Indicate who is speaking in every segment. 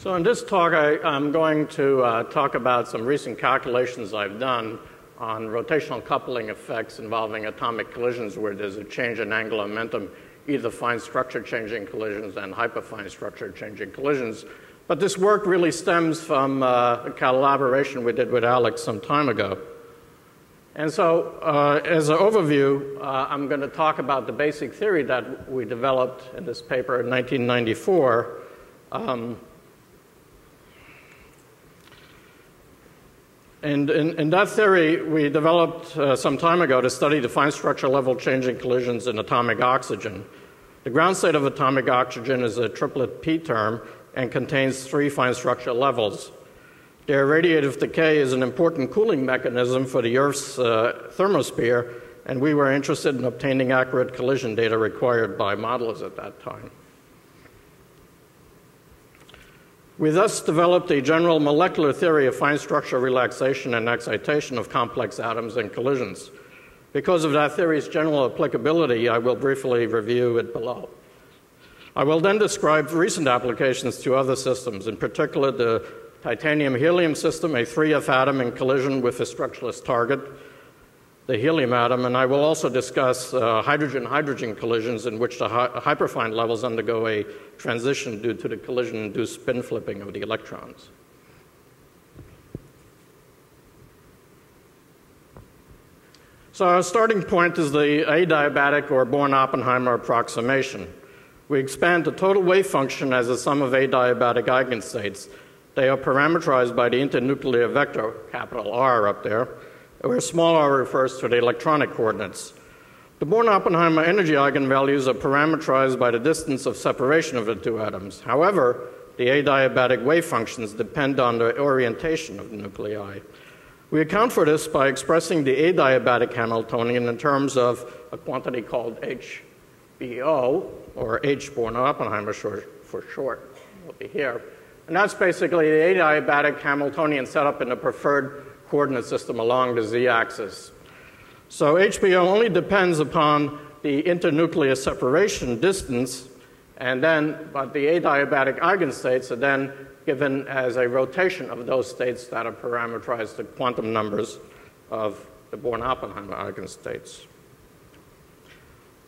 Speaker 1: So in this talk, I'm going to talk about some recent calculations I've done on rotational coupling effects involving atomic collisions where there's a change in angular momentum, either fine structure changing collisions and hyperfine structure changing collisions. But this work really stems from a collaboration we did with Alex some time ago. And so as an overview, I'm going to talk about the basic theory that we developed in this paper in 1994. And in that theory, we developed some time ago to study the fine structure level changing collisions in atomic oxygen. The ground state of atomic oxygen is a triplet P term and contains 3 fine structure levels. Their radiative decay is an important cooling mechanism for the Earth's thermosphere, and we were interested in obtaining accurate collision data required by modelers at that time. We thus developed a general molecular theory of fine structure relaxation and excitation of complex atoms and collisions. Because of that theory's general applicability, I will briefly review it below. I will then describe recent applications to other systems, in particular the titanium-helium system, a 3F atom in collision with a structureless target, the helium atom, and I will also discuss hydrogen-hydrogen collisions in which the hyperfine levels undergo a transition due to the collision-induced spin flipping of the electrons. So our starting point is the adiabatic or Born-Oppenheimer approximation. We expand the total wave function as a sum of adiabatic eigenstates. They are parameterized by the internuclear vector, capital R up there, where small r refers to the electronic coordinates. The Born-Oppenheimer energy eigenvalues are parameterized by the distance of separation of the two atoms. However, the adiabatic wave functions depend on the orientation of the nuclei. We account for this by expressing the adiabatic Hamiltonian in terms of a quantity called HBO, or H Born-Oppenheimer for short, will be here. And that's basically the adiabatic Hamiltonian set up in the preferred coordinate system along the z-axis. So HBO only depends upon the internuclear separation distance, and then, but the adiabatic eigenstates are then given as a rotation of those states that are parameterized to quantum numbers of the Born-Oppenheimer eigenstates.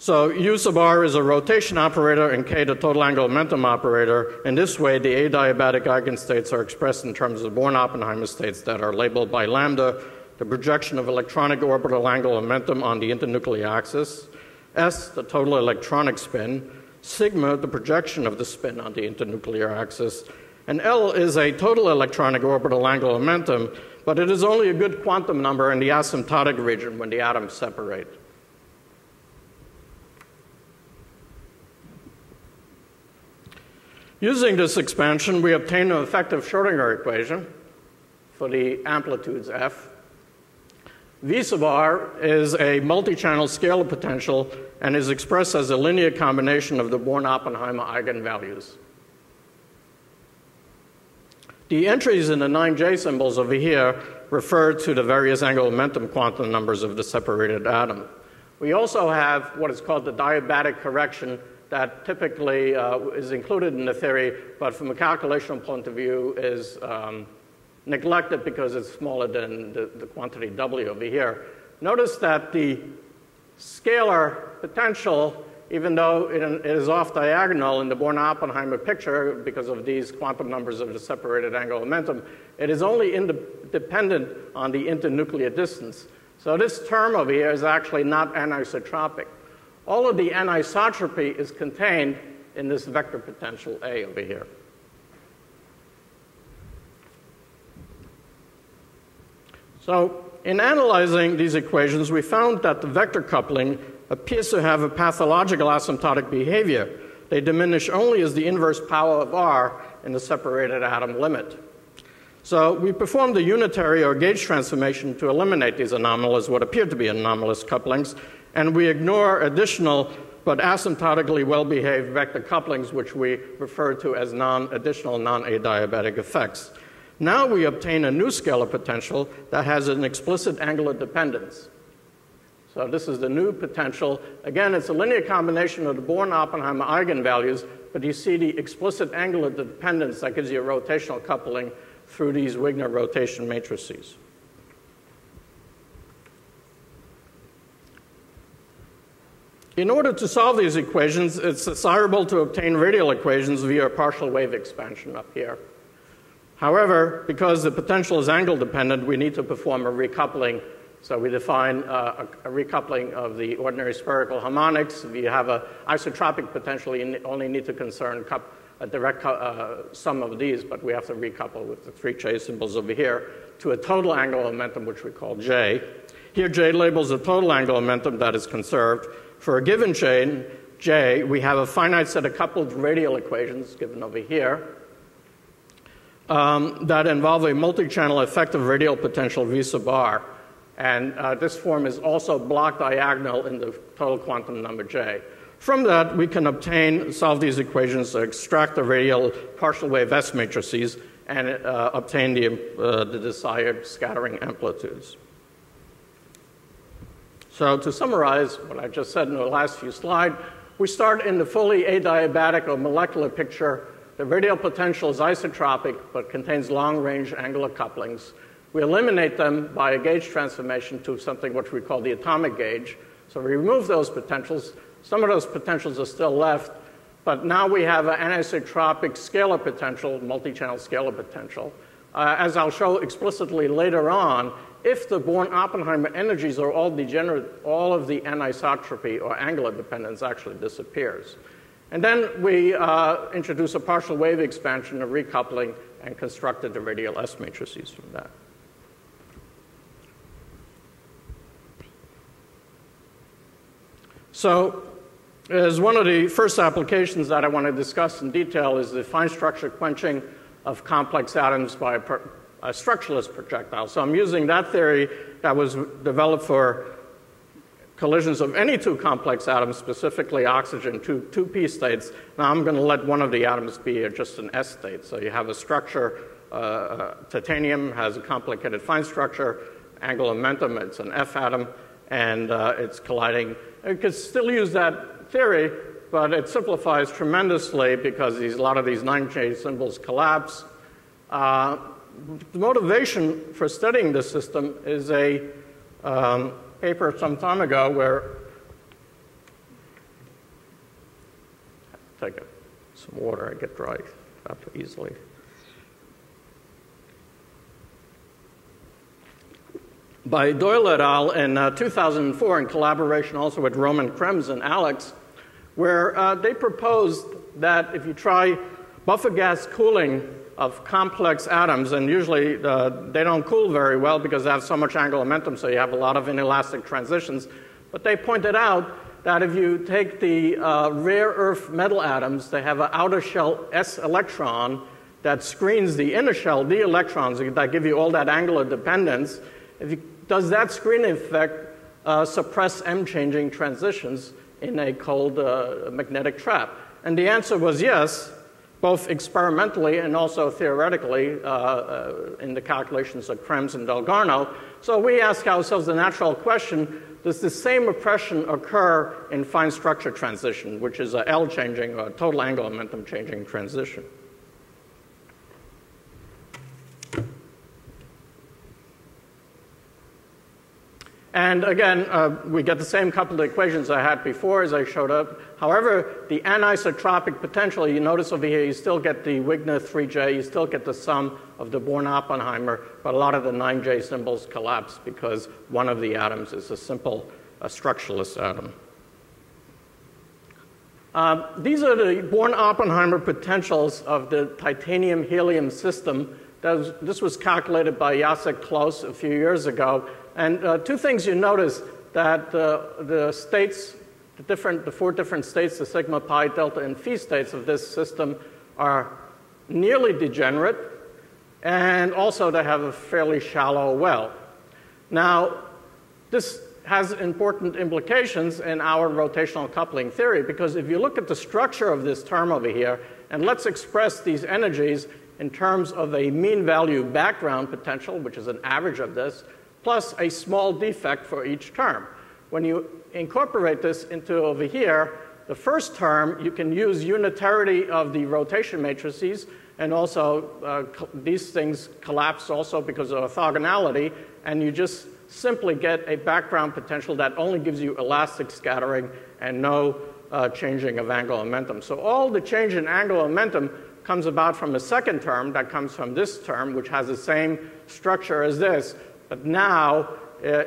Speaker 1: So U sub r is a rotation operator and k the total angular momentum operator. In this way, the adiabatic eigenstates are expressed in terms of Born-Oppenheimer states that are labeled by lambda, the projection of electronic orbital angular momentum on the internuclear axis, S, the total electronic spin, sigma, the projection of the spin on the internuclear axis, and L is a total electronic orbital angular momentum, but it is only a good quantum number in the asymptotic region when the atoms separate. Using this expansion, we obtain an effective Schrodinger equation for the amplitudes F. V sub r is a multi-channel scalar potential and is expressed as a linear combination of the Born-Oppenheimer eigenvalues. The entries in the 9J symbols over here refer to the various angular momentum quantum numbers of the separated atom. We also have what is called the diabatic correction that typically is included in the theory, but from a calculational point of view is neglected because it's smaller than the quantity W over here. Notice that the scalar potential, even though it is off diagonal in the Born-Oppenheimer picture because of these quantum numbers of the separated angular momentum, it is only dependent on the internuclear distance. So this term over here is actually not anisotropic. All of the anisotropy is contained in this vector potential A over here. So in analyzing these equations, we found that the vector coupling appears to have a pathological asymptotic behavior. They diminish only as the inverse power of R in the separated atom limit. So we performed a unitary or gauge transformation to eliminate these anomalous, what appear to be anomalous couplings, and we ignore additional but asymptotically well-behaved vector couplings, which we refer to as additional non-adiabatic effects. Now we obtain a new scalar potential that has an explicit angular dependence. So this is the new potential. Again, it's a linear combination of the Born-Oppenheimer eigenvalues, but you see the explicit angular dependence that gives you a rotational coupling through these Wigner rotation matrices. In order to solve these equations, it's desirable to obtain radial equations via a partial wave expansion up here. However, because the potential is angle dependent, we need to perform a recoupling. So we define a recoupling of the ordinary spherical harmonics. If you have an isotropic potential, you only need to concern a direct sum of these, but we have to recouple with the three J symbols over here to a total angular momentum, which we call J. Here, J labels the total angular momentum that is conserved. For a given chain, J, we have a finite set of coupled radial equations given over here that involve a multi-channel effective radial potential V sub r. And this form is also block diagonal in the total quantum number J. From that, we can solve these equations to extract the radial partial wave S matrices and obtain the desired scattering amplitudes. So to summarize what I just said in the last few slides, we start in the fully adiabatic or molecular picture. The radial potential is isotropic, but contains long-range angular couplings. We eliminate them by a gauge transformation to something which we call the atomic gauge. So we remove those potentials. Some of those potentials are still left, but now we have an anisotropic scalar potential, multi-channel scalar potential. As I'll show explicitly later on, if the Born-Oppenheimer energies are all degenerate, all of the anisotropy or angular dependence actually disappears. And then we introduce a partial wave expansion, a recoupling, and constructed the radial S matrices from that. So, as one of the first applications that I want to discuss in detail is the fine structure quenching of complex atoms by a structureless projectile. So I'm using that theory that was developed for collisions of any two complex atoms, specifically oxygen, two p states. Now I'm going to let one of the atoms be just an s state. So you have a structure, titanium has a complicated fine structure, angular momentum, it's an F atom, and it's colliding. You could still use that theory, but it simplifies tremendously because a lot of these 9J symbols collapse. The motivation for studying this system is a paper some time ago where, take some water, I get dry up easily. By Doyle et al. In 2004, in collaboration also with Roman Krems and Alex, where they proposed that if you try buffer gas cooling of complex atoms, and usually they don't cool very well because they have so much angular momentum, so you have a lot of inelastic transitions. But they pointed out that if you take the rare earth metal atoms, they have an outer shell S electron that screens the inner shell D electrons that give you all that angular dependence. Does that screening effect suppress M-changing transitions in a cold magnetic trap? And the answer was yes, both experimentally and also theoretically in the calculations of Krems and Dalgarno. So we ask ourselves the natural question, does the same oppression occur in fine structure transition, which is a L-changing or total angular momentum changing transition? And again, we get the same couple of equations I had before as I showed up. However, the anisotropic potential, you notice over here, you still get the Wigner 3J, you still get the sum of the Born-Oppenheimer, but a lot of the 9J symbols collapse because one of the atoms is a simple structureless atom. These are the Born-Oppenheimer potentials of the titanium-helium system. This was calculated by Jacek Klaus a few years ago. And two things you notice, that the states, the four different states, the sigma, pi, delta, and phi states of this system are nearly degenerate, and also they have a fairly shallow well. Now, this has important implications in our rotational coupling theory, because if you look at the structure of this term over here, and let's express these energies in terms of a mean value background potential, which is an average of this, plus a small defect for each term. When you incorporate this into over here, the first term, you can use unitarity of the rotation matrices, and also these things collapse also because of orthogonality, and you just simply get a background potential that only gives you elastic scattering and no changing of angular momentum. So all the change in angular momentum comes about from a second term that comes from this term, which has the same structure as this, but now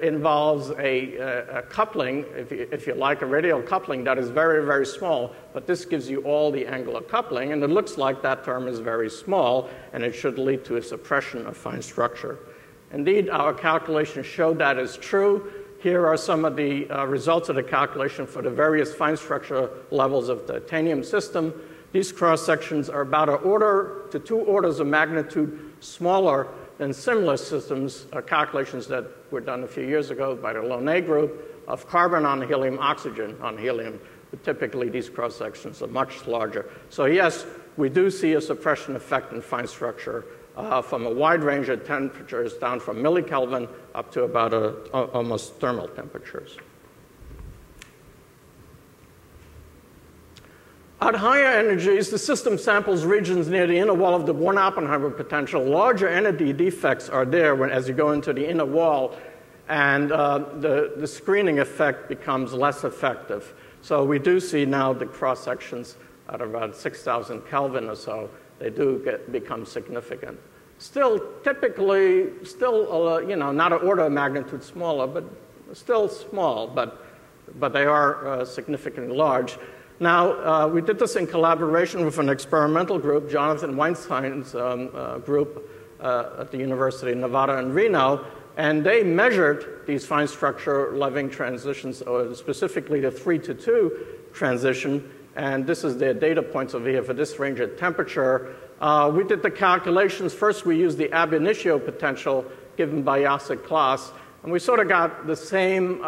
Speaker 1: involves a coupling, if you like, a radial coupling that is very, very small, but this gives you all the angular coupling, and it looks like that term is very small, and it should lead to a suppression of fine structure. Indeed, our calculations show that is true. Here are some of the results of the calculation for the various fine structure levels of the titanium system. These cross-sections are about an order to 2 orders of magnitude smaller than similar systems, calculations that were done a few years ago by the Loné group of carbon on helium, oxygen on helium. But typically, these cross-sections are much larger. So yes, we do see a suppression effect in fine structure from a wide range of temperatures, down from millikelvin up to about almost thermal temperatures. At higher energies, the system samples regions near the inner wall of the Born-Oppenheimer potential. Larger entity defects are there as you go into the inner wall, and the screening effect becomes less effective. So we do see now the cross-sections at about 6,000 Kelvin or so, they do become significant. Still, typically, you know, not an order of magnitude smaller, but still small, but they are significantly large. Now, we did this in collaboration with an experimental group, Jonathan Weinstein's group at the University of Nevada in Reno, and they measured these fine structure Leving transitions, or specifically the 3-to-2 transition, and this is their data points over here for this range of temperature. We did the calculations. First, we used the ab initio potential given by Jacek Klaas, and we sort of got the same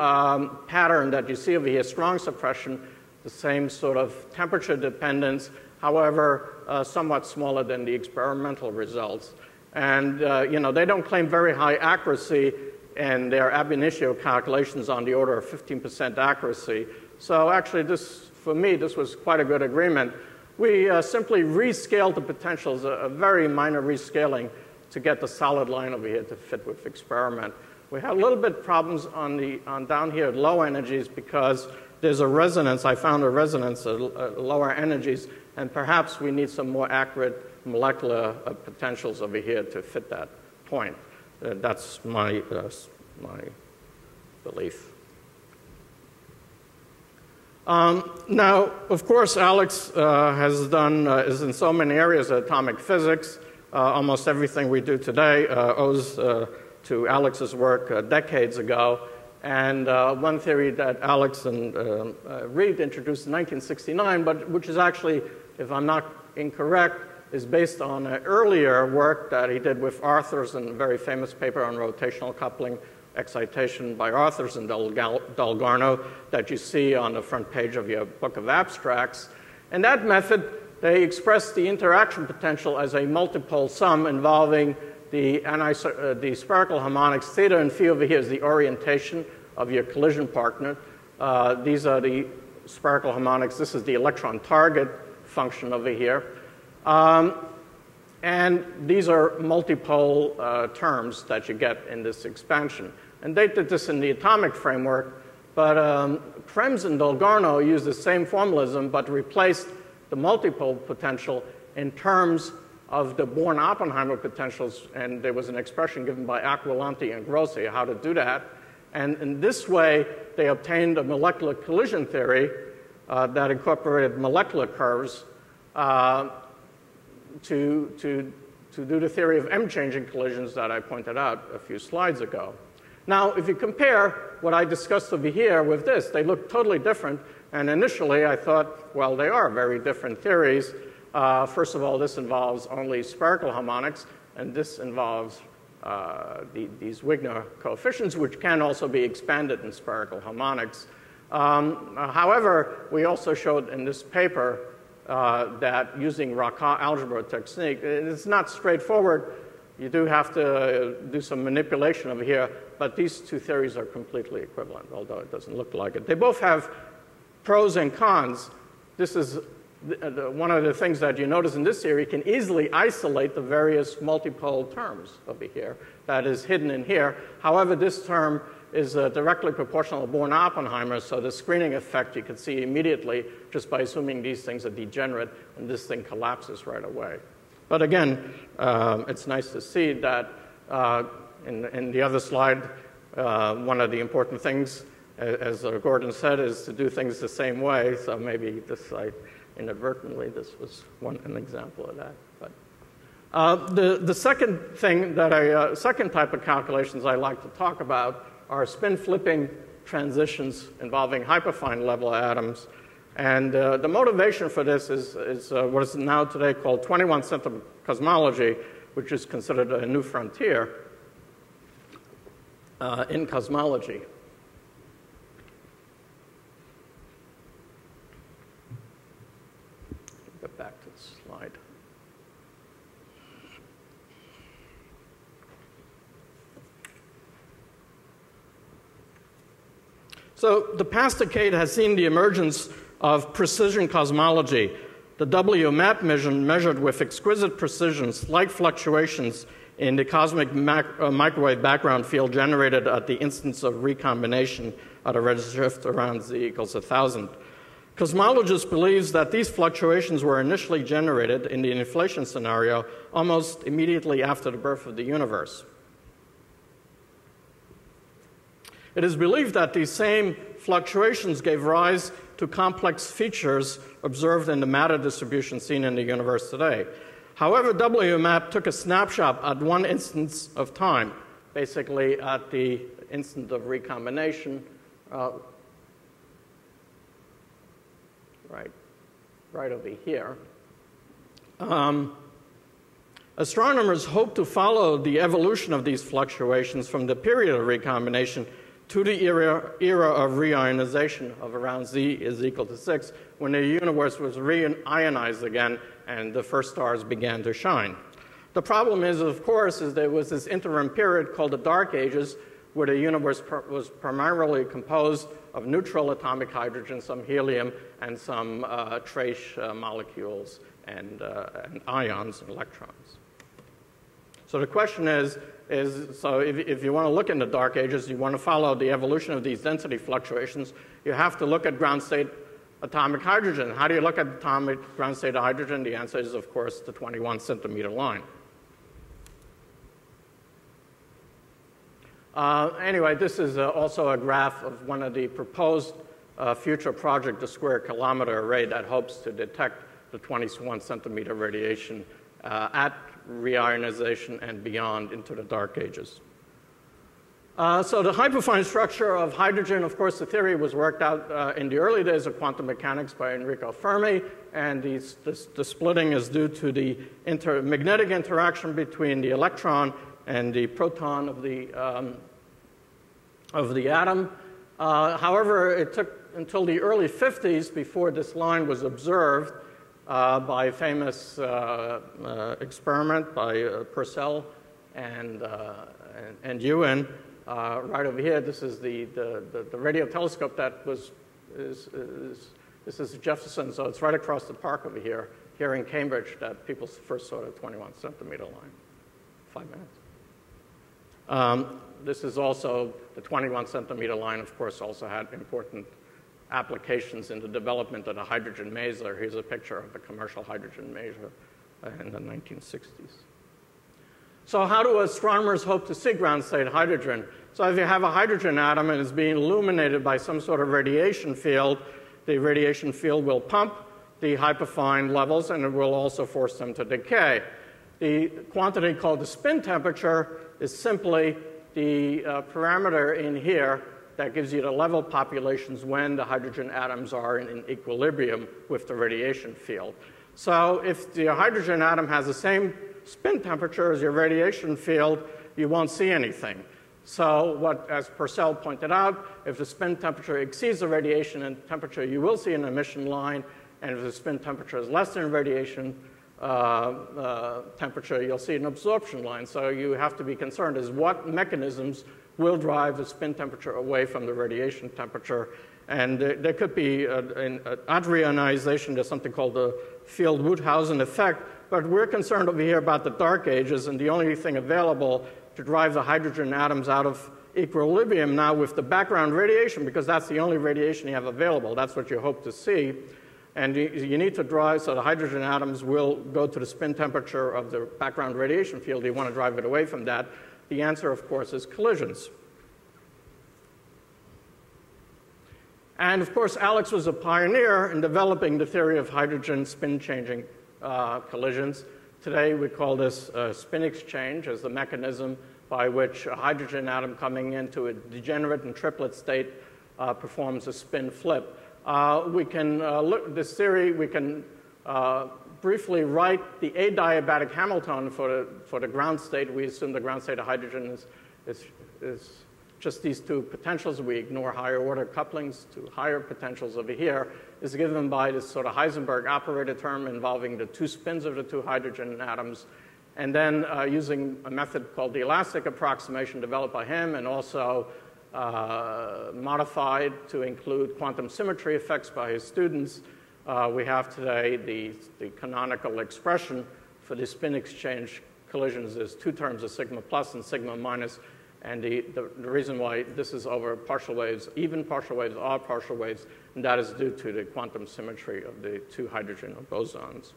Speaker 1: pattern that you see over here, strong suppression, the same sort of temperature dependence, however, somewhat smaller than the experimental results. And you know, they don't claim very high accuracy in their ab initio calculations on the order of 15% accuracy. So actually, for me, this was quite a good agreement. We simply rescaled the potentials, a very minor rescaling, to get the solid line over here to fit with experiment. We had a little bit problems on down here at low energies because there's a resonance. I found a resonance at lower energies, and perhaps we need some more accurate molecular potentials over here to fit that point. That's my belief. Now, of course, Alex is in so many areas of atomic physics. Almost everything we do today owes to Alex's work decades ago. And one theory that Alex and Reid introduced in 1969, but which is actually, if I'm not incorrect, is based on an earlier work that he did with Arthurs in a very famous paper on rotational coupling excitation by Arthurs and Dalgarno that you see on the front page of your book of abstracts. In that method, they expressed the interaction potential as a multipole sum involving the spherical harmonics. Theta and phi over here is the orientation of your collision partner. These are the spherical harmonics. This is the electron target function over here. And these are multipole terms that you get in this expansion. And they did this in the atomic framework, but Krems and Dalgarno used the same formalism, but replaced the multipole potential in terms of the Born-Oppenheimer potentials, and there was an expression given by Aquilante and Grossi how to do that. And in this way, they obtained a molecular collision theory that incorporated molecular curves to do the theory of M-changing collisions that I pointed out a few slides ago. Now, if you compare what I discussed over here with this, they look totally different. And initially, I thought, well, they are very different theories. First of all, this involves only spherical harmonics, and this involves these Wigner coefficients, which can also be expanded in spherical harmonics. However, we also showed in this paper that using Racah algebra technique, it's not straightforward, you do have to do some manipulation over here, but these two theories are completely equivalent, although it doesn't look like it. They both have pros and cons. This is one of the things that you notice in this theory. You can easily isolate the various multipole terms over here that is hidden in here. However, this term is directly proportional to Born-Oppenheimer, so the screening effect you can see immediately just by assuming these things are degenerate, and this thing collapses right away. But again, it's nice to see that in the other slide, one of the important things, as Gordon said, is to do things the same way. So maybe this slide, inadvertently, this was an example of that. But the second thing that second type of calculations I like to talk about are spin flipping transitions involving hyperfine level atoms. And the motivation for this is what is now today called 21 centimeter cosmology, which is considered a new frontier in cosmology. Get back to the slide. So the past decade has seen the emergence of precision cosmology. The WMAP mission measured with exquisite precision slight fluctuations in the cosmic microwave background field generated at the instance of recombination at a redshift around z equals 1,000. Cosmologists believe that these fluctuations were initially generated in the inflation scenario almost immediately after the birth of the universe. It is believed that these same fluctuations gave rise to complex features observed in the matter distribution seen in the universe today. However, WMAP took a snapshot at one instance of time, basically at the instant of recombination, right over here. Astronomers hope to follow the evolution of these fluctuations from the period of recombination to the era of reionization of around z is equal to 6, when the universe was reionized again and the first stars began to shine. The problem is, of course, there was this interim period called the Dark Ages, where the universe was primarily composed of neutral atomic hydrogen, some helium, and some trace molecules and ions and electrons. So the question is so if you want to look in the Dark Ages, you want to follow the evolution of these density fluctuations, you have to look at ground state atomic hydrogen. How do you look at atomic ground state hydrogen? The answer is, of course, the 21 centimeter line. Anyway, this is also a graph of one of the proposed future project, the Square Kilometer Array, that hopes to detect the 21 centimeter radiation at reionization and beyond into the Dark Ages. So the hyperfine structure of hydrogen, of course, the theory was worked out in the early days of quantum mechanics by Enrico Fermi, and the splitting is due to the magnetic interaction between the electron and the proton of the atom. However, it took until the early 50s before this line was observed by a famous experiment by Purcell and Ewan. Right over here, this is the radio telescope that this is Jefferson, so it's right across the park over here in Cambridge, that people first saw the 21 centimeter line. 5 minutes. This is also the 21 centimeter line, of course, also had important applications in the development of the hydrogen maser. Here's a picture of the commercial hydrogen maser in the 1960s. So how do astronomers hope to see ground state hydrogen? So if you have a hydrogen atom and it's being illuminated by some sort of radiation field, the radiation field will pump the hyperfine levels and it will also force them to decay. The quantity called the spin temperature is simply the parameter in here that gives you the level populations when the hydrogen atoms are in equilibrium with the radiation field. So if the hydrogen atom has the same spin temperature as your radiation field, you won't see anything. So as Purcell pointed out, if the spin temperature exceeds the radiation temperature, you will see an emission line, and if the spin temperature is less than radiation temperature, you'll see an absorption line. So you have to be concerned is what mechanisms will drive the spin temperature away from the radiation temperature. And there could be an adreionization. There's something called the Field-Woothausen effect. But we're concerned over here about the dark ages, and the only thing available to drive the hydrogen atoms out of equilibrium now with the background radiation, because that's the only radiation you have available. That's what you hope to see. And you need to drive so the hydrogen atoms will go to the spin temperature of the background radiation field. You want to drive it away from that. The answer, of course, is collisions. And, of course, Alex was a pioneer in developing the theory of hydrogen spin-changing collisions. Today, we call this spin exchange as the mechanism by which a hydrogen atom coming into a degenerate and triplet state performs a spin flip. We can look this theory. We can briefly write the adiabatic Hamiltonian for the ground state. We assume the ground state of hydrogen is just these two potentials. We ignore higher order couplings to higher potentials over here. Is given by this sort of Heisenberg operator term involving the two spins of the two hydrogen atoms. And then using a method called the elastic approximation developed by him and also modified to include quantum symmetry effects by his students, we have today the canonical expression for the spin exchange collisions. There's two terms of sigma plus and sigma minus. And the reason why this is over partial waves, even partial waves, are partial waves, and that is due to the quantum symmetry of the two hydrogen bosons.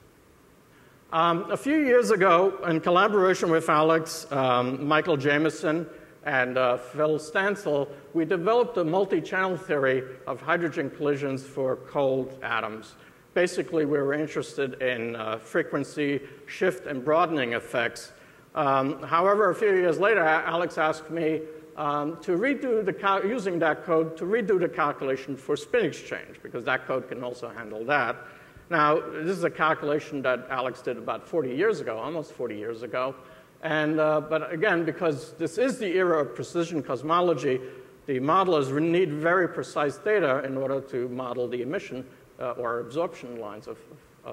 Speaker 1: A few years ago, in collaboration with Alex, Michael Jamieson, and Phil Stansel, we developed a multi-channel theory of hydrogen collisions for cold atoms. Basically, we were interested in frequency shift and broadening effects. However, a few years later, Alex asked me to redo using that code to redo the calculation for spin exchange, because that code can also handle that. Now, this is a calculation that Alex did about 40 years ago, almost 40 years ago. And, but again, because this is the era of precision cosmology, the modelers need very precise data in order to model the emission or absorption lines of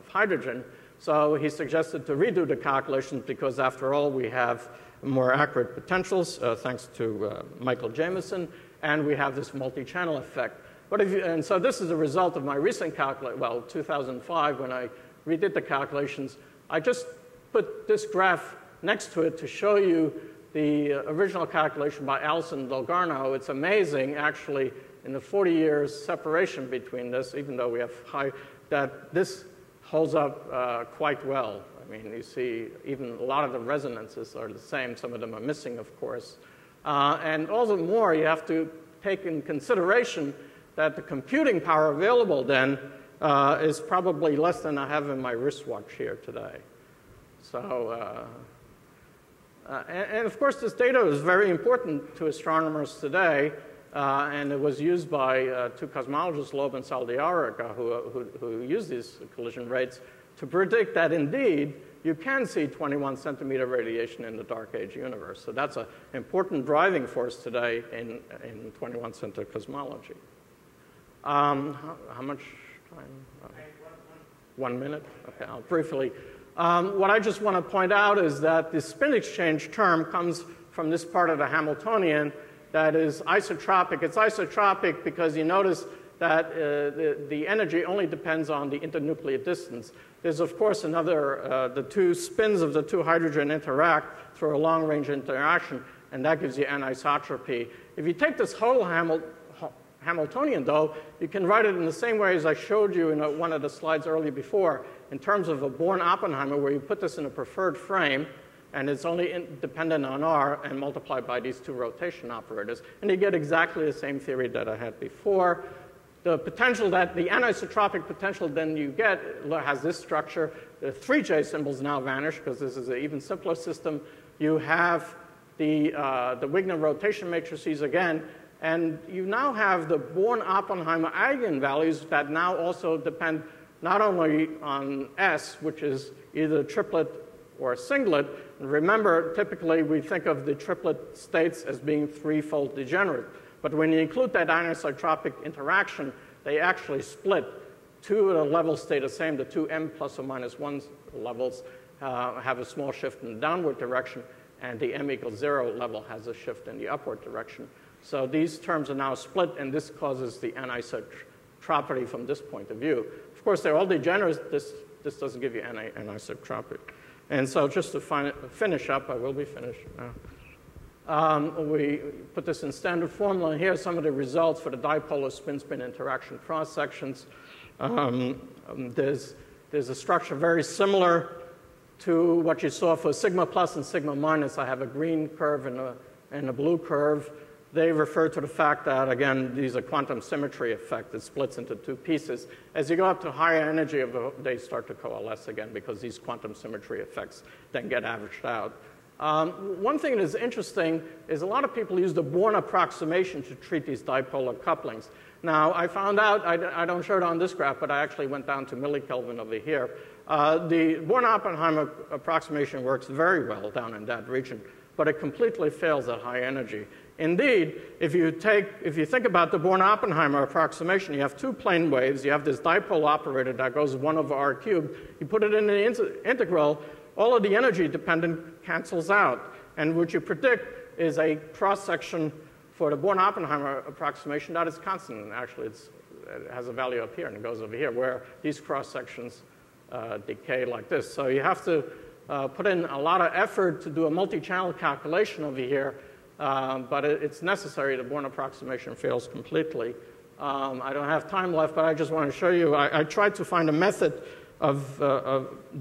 Speaker 1: hydrogen. So he suggested to redo the calculations because, after all, we have more accurate potentials, thanks to Michael Jamieson, and we have this multi-channel effect. And so this is a result of my recent calculation, well, 2005, when I redid the calculations. I just put this graph next to it to show you the original calculation by Reid&Dalgarno. It's amazing, actually, in the 40 years separation between this, even though we have high, that this holds up quite well. I mean, you see even a lot of the resonances are the same. Some of them are missing, of course. And all the more, you have to take in consideration that the computing power available then is probably less than I have in my wristwatch here today. So, and of course, this data is very important to astronomers today. And it was used by two cosmologists, Loeb and Saldiarica, who used these collision rates to predict that, indeed, you can see 21 centimeter radiation in the dark age universe. So that's an important driving force today in 21 centimeter cosmology. How much time? 1 minute? Okay, I'll briefly. What I just want to point out is that the spin exchange term comes from this part of the Hamiltonian that is isotropic. It's isotropic because you notice that the energy only depends on the internuclear distance. There's, of course, another, the two spins of the two hydrogen interact through a long-range interaction, and that gives you anisotropy. If you take this whole Hamiltonian, though, you can write it in the same way as I showed you in one of the slides earlier before, in terms of a Born-Oppenheimer, where you put this in a preferred frame, and it's only dependent on R and multiplied by these two rotation operators. And you get exactly the same theory that I had before. The potential that the anisotropic potential then you get has this structure. The 3J symbols now vanish because this is an even simpler system. You have the Wigner rotation matrices again, and you now have the Born-Oppenheimer eigenvalues that now also depend not only on S, which is either triplet or a singlet. And remember, typically we think of the triplet states as being threefold degenerate. But when you include that anisotropic interaction, they actually split. Two at a level stay the same, the two m plus or minus 1 levels have a small shift in the downward direction, and the m equals 0 level has a shift in the upward direction. So these terms are now split, and this causes the anisotropy from this point of view. Of course, they're all degenerate. This doesn't give you anisotropy. And so just to finish up, I will be finished now. We put this in standard formula. Here are some of the results for the dipolar spin-spin interaction cross-sections. There's a structure very similar to what you saw for sigma plus and sigma minus. I have a green curve and a blue curve. They refer to the fact that, again, these are quantum symmetry effect. It splits into two pieces. As you go up to higher energy, they start to coalesce again because these quantum symmetry effects then get averaged out. One thing that is interesting is a lot of people use the Born approximation to treat these dipolar couplings. Now, I found out, I don't show it on this graph, but I actually went down to millikelvin over here. The Born-Oppenheimer approximation works very well down in that region, but it completely fails at high energy. Indeed, if you think about the Born-Oppenheimer approximation, you have two plane waves. You have this dipole operator that goes 1 over r cubed. You put it in the integral, all of the energy dependent cancels out. And what you predict is a cross-section for the Born-Oppenheimer approximation that is constant. Actually, it has a value up here and it goes over here, where these cross-sections decay like this. So you have to put in a lot of effort to do a multi-channel calculation over here. But it's necessary. The Born approximation fails completely. I don't have time left, but I just want to show you. I tried to find a method of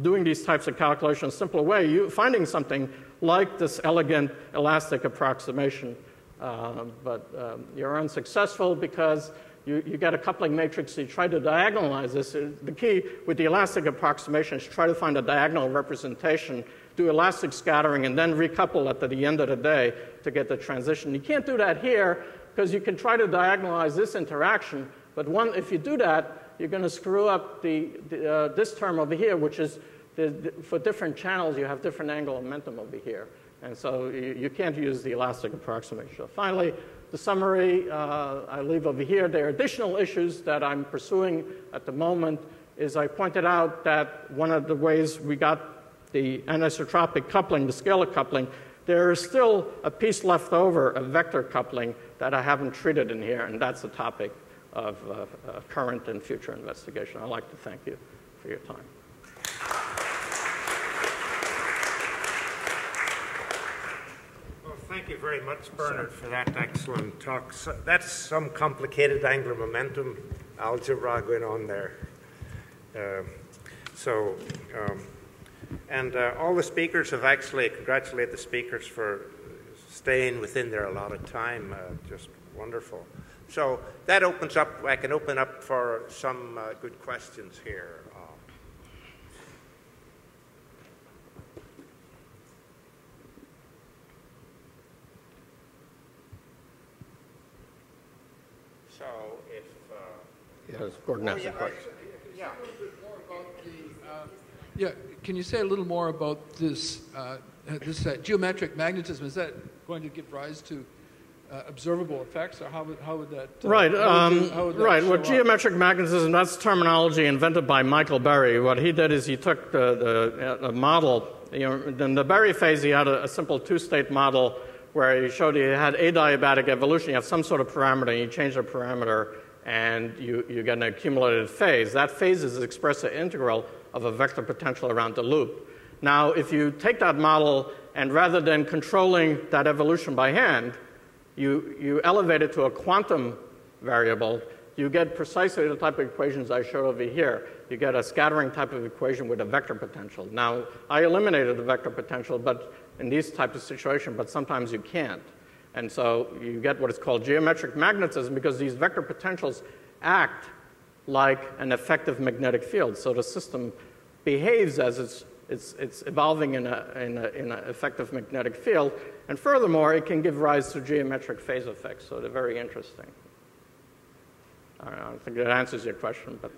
Speaker 1: doing these types of calculations a simpler way, finding something like this elegant elastic approximation. But you're unsuccessful because you get a coupling matrix. So you try to diagonalize this. The key with the elastic approximation is to try to find a diagonal representation, do elastic scattering, and then recouple at the end of the day to get the transition. You can't do that here because you can try to diagonalize this interaction, but if you do that, you're going to screw up this term over here, which is for different channels, you have different angular momentum over here. And so you can't use the elastic approximation. So finally, the summary I leave over here. There are additional issues that I'm pursuing at the moment. Is I pointed out that one of the ways we got the anisotropic coupling, the scalar coupling, there is still a piece left over, a vector coupling, that I haven't treated in here, and that's the topic of current and future investigation. I'd like to thank you for your time.
Speaker 2: Well, thank you very much, Bernard, for that excellent talk. So that's some complicated angular momentum algebra going on there. And all the speakers have actually congratulated the speakers for staying within their allotted time. Just wonderful. So that opens up, I can open up for some good questions here. So if...
Speaker 1: yes, Gordon has a question.
Speaker 2: Yeah.
Speaker 3: Yeah, can you say a little more about this, geometric magnetism? Is that going to give rise to observable effects, or how would that?
Speaker 1: Right. What geometric magnetism? That's terminology invented by Michael Berry. What he did is he took the model. In the Berry phase, he had a simple two-state model where he showed you had adiabatic evolution. You have some sort of parameter, and you change the parameter, and you get an accumulated phase. That phase is expressed as integral of a vector potential around the loop. Now, if you take that model and rather than controlling that evolution by hand, you elevate it to a quantum variable, you get precisely the type of equations I showed over here. You get a scattering type of equation with a vector potential. Now, I eliminated the vector potential but in these types of situations, but sometimes you can't. And so you get what is called geometric magnetism because these vector potentials act like an effective magnetic field. So the system behaves as it's evolving in an effective magnetic field. And furthermore, it can give rise to geometric phase effects. So they're very interesting. I don't think that answers your question, but...